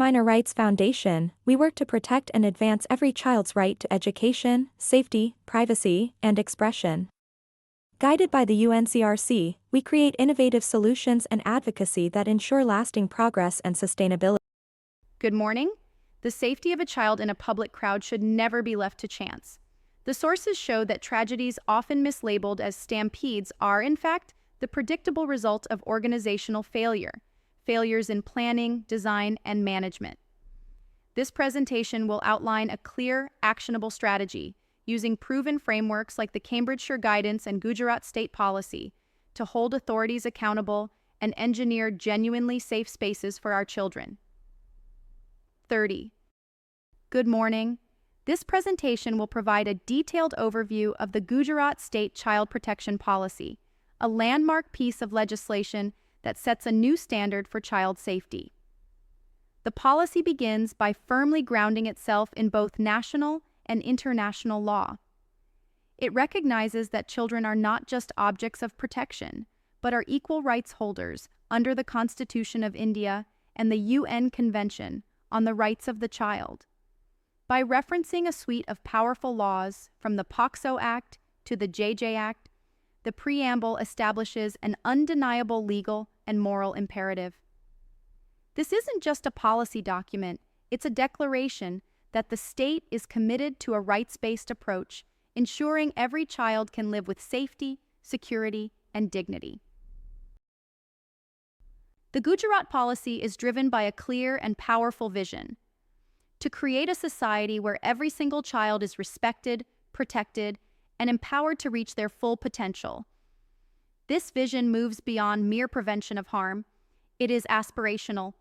Minor Rights Foundation, we work to protect and advance every child's right to education, safety, privacy, and expression. Guided by the UNCRC, we create innovative solutions and advocacy that ensure lasting progress and sustainability. Good morning. The safety of a child in a public crowd should never be left to chance. The sources show that tragedies often mislabeled as stampedes are, in fact, the predictable result of organizational failures in planning, design, and management. This presentation will outline a clear, actionable strategy using proven frameworks like the Cambridgeshire Guidance and Gujarat State Policy to hold authorities accountable and engineer genuinely safe spaces for our children. 30. Good morning. This presentation will provide a detailed overview of the Gujarat State Child Protection Policy, a landmark piece of legislation that sets a new standard for child safety. The policy begins by firmly grounding itself in both national and international law. It recognizes that children are not just objects of protection, but are equal rights holders under the Constitution of India and the UN Convention on the Rights of the Child. By referencing a suite of powerful laws, from the POCSO Act to the JJ Act, the preamble establishes an undeniable legal and moral imperative. This isn't just a policy document, it's a declaration that the state is committed to a rights-based approach, ensuring every child can live with safety, security, and dignity. The Gujarat policy is driven by a clear and powerful vision: to create a society where every single child is respected, protected, and empowered to reach their full potential. This vision moves beyond mere prevention of harm. It is aspirational.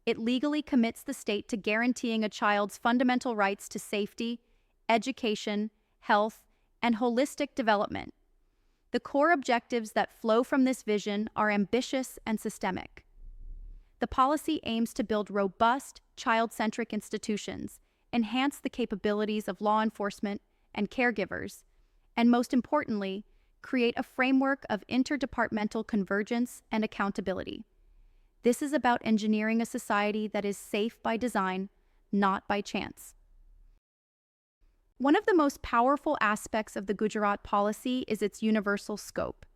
It legally commits the state to guaranteeing a child's fundamental rights to safety, education, health, and holistic development. The core objectives that flow from this vision are ambitious and systemic. The policy aims to build robust, child-centric institutions, enhance the capabilities of law enforcement and caregivers, and most importantly, create a framework of interdepartmental convergence and accountability. This is about engineering a society that is safe by design, not by chance. One of the most powerful aspects of the Gujarat policy is its universal scope.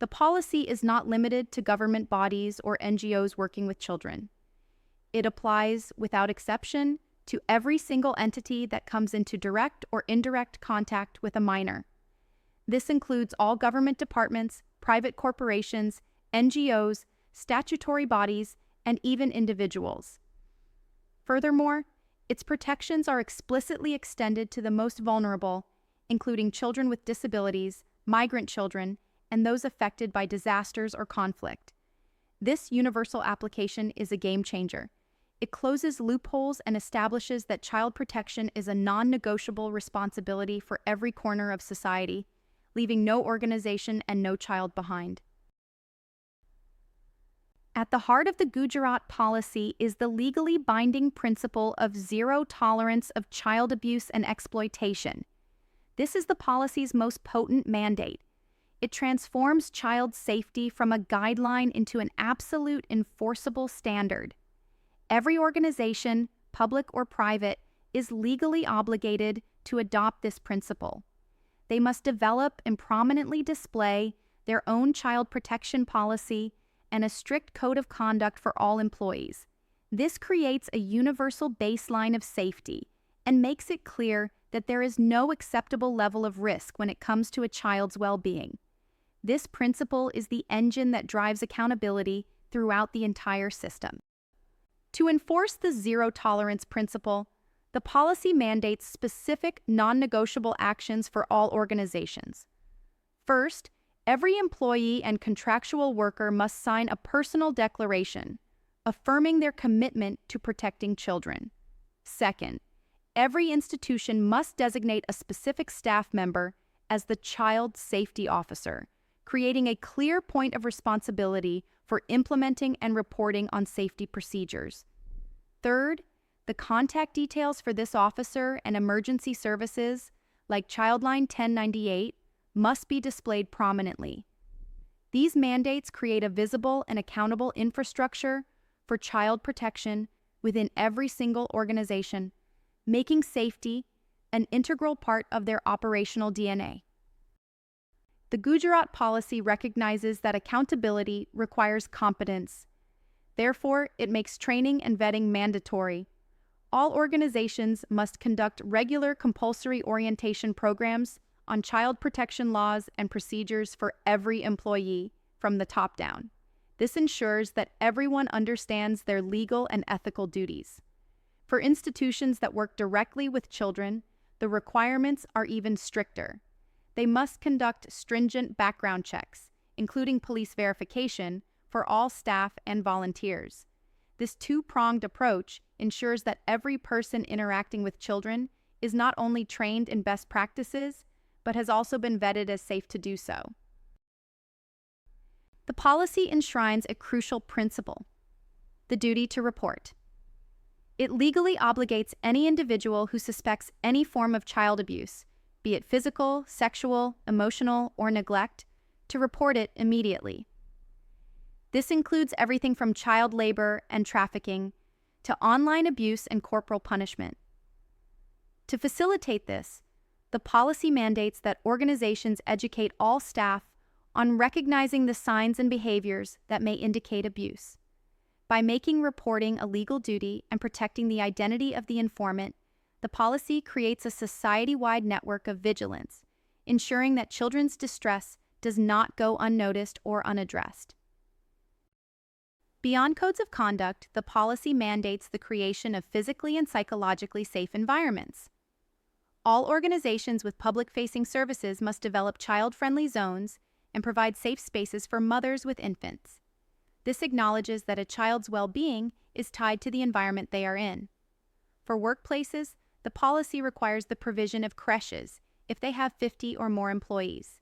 The policy is not limited to government bodies or NGOs working with children. It applies, without exception, to every single entity that comes into direct or indirect contact with a minor. This includes all government departments, private corporations, NGOs, statutory bodies, and even individuals. Furthermore, its protections are explicitly extended to the most vulnerable, including children with disabilities, migrant children, and those affected by disasters or conflict. This universal application is a game changer. It closes loopholes and establishes that child protection is a non-negotiable responsibility for every corner of society, leaving no organization and no child behind. At the heart of the Gujarat policy is the legally binding principle of zero tolerance of child abuse and exploitation. This is the policy's most potent mandate. It transforms child safety from a guideline into an absolute enforceable standard. Every organization, public or private, is legally obligated to adopt this principle. They must develop and prominently display their own child protection policy and a strict code of conduct for all employees. This creates a universal baseline of safety and makes it clear that there is no acceptable level of risk when it comes to a child's well-being. This principle is the engine that drives accountability throughout the entire system. To enforce the zero-tolerance principle, the policy mandates specific non-negotiable actions for all organizations. First, every employee and contractual worker must sign a personal declaration, affirming their commitment to protecting children. Second, every institution must designate a specific staff member as the child safety officer, creating a clear point of responsibility for implementing and reporting on safety procedures. Third, the contact details for this officer and emergency services, like Childline 1098, must be displayed prominently. These mandates create a visible and accountable infrastructure for child protection within every single organization, making safety an integral part of their operational DNA. The Gujarat policy recognizes that accountability requires competence. Therefore, it makes training and vetting mandatory. All organizations must conduct regular compulsory orientation programs on child protection laws and procedures for every employee from the top down. This ensures that everyone understands their legal and ethical duties. For institutions that work directly with children, the requirements are even stricter. They must conduct stringent background checks, including police verification, for all staff and volunteers. This two-pronged approach ensures that every person interacting with children is not only trained in best practices, but has also been vetted as safe to do so. The policy enshrines a crucial principle: the duty to report. It legally obligates any individual who suspects any form of child abuse, be it physical, sexual, emotional, or neglect, to report it immediately. This includes everything from child labor and trafficking to online abuse and corporal punishment. To facilitate this, the policy mandates that organizations educate all staff on recognizing the signs and behaviors that may indicate abuse. By making reporting a legal duty and protecting the identity of the informant, the policy creates a society-wide network of vigilance, ensuring that children's distress does not go unnoticed or unaddressed. Beyond codes of conduct, the policy mandates the creation of physically and psychologically safe environments. All organizations with public-facing services must develop child-friendly zones and provide safe spaces for mothers with infants. This acknowledges that a child's well-being is tied to the environment they are in. For workplaces, the policy requires the provision of creches if they have 50 or more employees.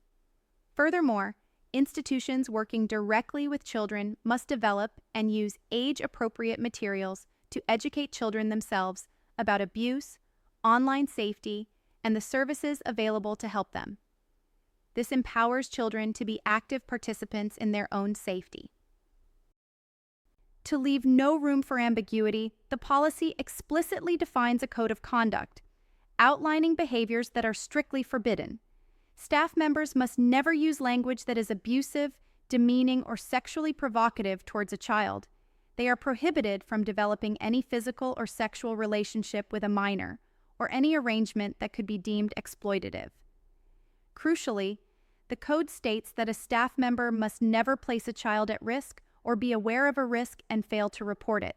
Furthermore, institutions working directly with children must develop and use age-appropriate materials to educate children themselves about abuse, online safety, and the services available to help them. This empowers children to be active participants in their own safety. To leave no room for ambiguity, the policy explicitly defines a code of conduct, outlining behaviors that are strictly forbidden. Staff members must never use language that is abusive, demeaning, or sexually provocative towards a child. They are prohibited from developing any physical or sexual relationship with a minor, or any arrangement that could be deemed exploitative. Crucially, the code states that a staff member must never place a child at risk or be aware of a risk and fail to report it.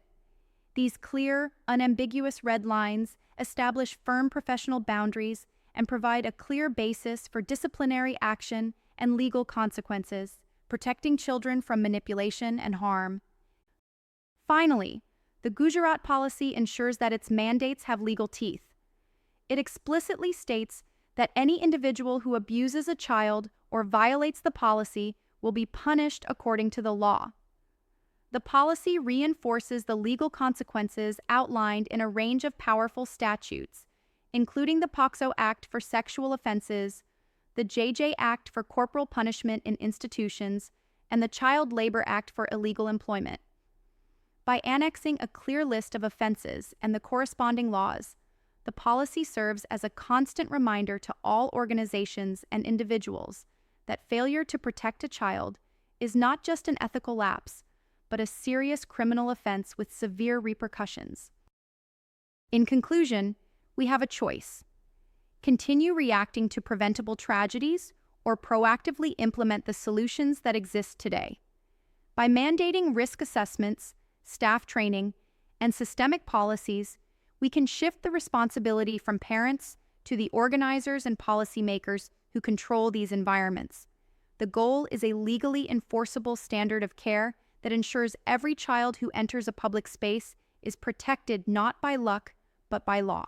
These clear, unambiguous red lines establish firm professional boundaries and provide a clear basis for disciplinary action and legal consequences, protecting children from manipulation and harm. Finally, the Gujarat policy ensures that its mandates have legal teeth. It explicitly states that any individual who abuses a child or violates the policy will be punished according to the law. The policy reinforces the legal consequences outlined in a range of powerful statutes, including the POCSO Act for sexual offenses, the JJ Act for corporal punishment in institutions, and the Child Labor Act for illegal employment. By annexing a clear list of offenses and the corresponding laws, the policy serves as a constant reminder to all organizations and individuals that failure to protect a child is not just an ethical lapse, but a serious criminal offense with severe repercussions. In conclusion, we have a choice: continue reacting to preventable tragedies or proactively implement the solutions that exist today. By mandating risk assessments, staff training, and systemic policies, we can shift the responsibility from parents to the organizers and policymakers who control these environments. The goal is a legally enforceable standard of care that ensures every child who enters a public space is protected not by luck, but by law.